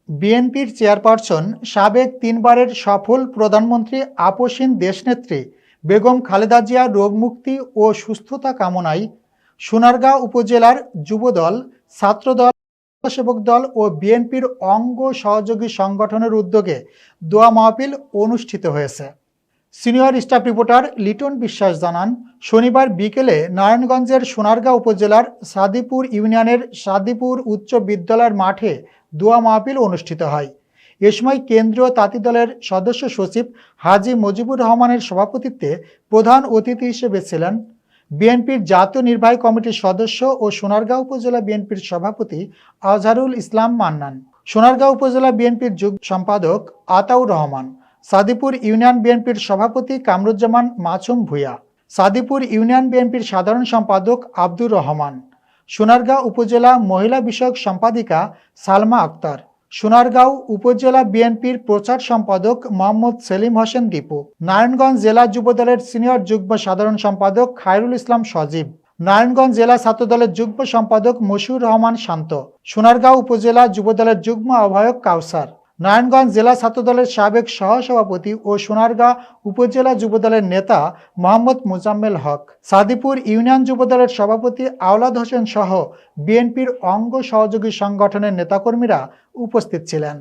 বিএনপির চেয়ারপারসন সাবেক তিনবারের সফল প্রধানমন্ত্রী আপসহীন দেশনেত্রী বেগম খালেদা জিয়ার রোগমুক্তি ও সুস্থতা কামনায় সোনারগাঁও উপজেলার যুবদল, ছাত্রদল, স্বেচ্ছাসেবক দল ও বিএনপির অঙ্গ সহযোগী সংগঠনের উদ্যোগে দোয়া মাহফিল অনুষ্ঠিত হয়েছে। সিনিয়র স্টাফ রিপোর্টার লিটন বিশ্বাস জানান, শনিবার বিকেলে নারায়ণগঞ্জের সোনারগাঁও উপজেলার সাদিপুর ইউনিয়নের সাদিপুর উচ্চ বিদ্যালয়ের মাঠে দোয়া মাহফিল অনুষ্ঠিত হয়। এ সময় কেন্দ্রীয় তাঁতি দলের সদস্য সচিব হাজী মুজিবুর রহমানের সভাপতিত্বে প্রধান অতিথি হিসেবে ছিলেন বিএনপির জাতীয় নির্বাহী কমিটির সদস্য ও সোনারগাঁও উপজেলা বিএনপির সভাপতি আজহারুল ইসলাম মান্নান, সোনারগাঁও উপজেলা বিএনপির যুগ্ম সম্পাদক আতাউর রহমান, সাদিপুর ইউনিয়ন বিএনপির সভাপতি কামরুজ্জামান মাসুম ভূঁইয়া, সাদিপুর ইউনিয়ন বিএনপির সাধারণ সম্পাদক আব্দুর রহমান, সোনারগাঁও উপজেলা মহিলা বিষয়ক সম্পাদিকা সালমা আক্তার, সোনারগাঁও উপজেলা বিএনপির প্রচার সম্পাদক মোহাম্মদ সেলিম হোসেন দীপু, নারায়ণগঞ্জ জেলা যুবদলের সিনিয়র যুগ্ম সাধারণ সম্পাদক খায়রুল ইসলাম সজীব, নারায়ণগঞ্জ জেলা ছাত্রদলের যুগ্ম সম্পাদক মশিউর রহমান শান্ত, সোনারগাঁও উপজেলা যুবদলের যুগ্ম আহ্বায়ক কাউসার, নারায়ণগঞ্জ জেলা ছাত্রদলের সাবেক সহসভাপতি ও সোনারগাঁ উপজেলা যুবদলের নেতা মোহাম্মদ মোজাম্মেল হক, সাদিপুর ইউনিয়ন যুবদলের সভাপতি আওলাদ হোসেন সহ বিএনপির অঙ্গ সহযোগী সংগঠনের নেতাকর্মীরা উপস্থিত ছিলেন।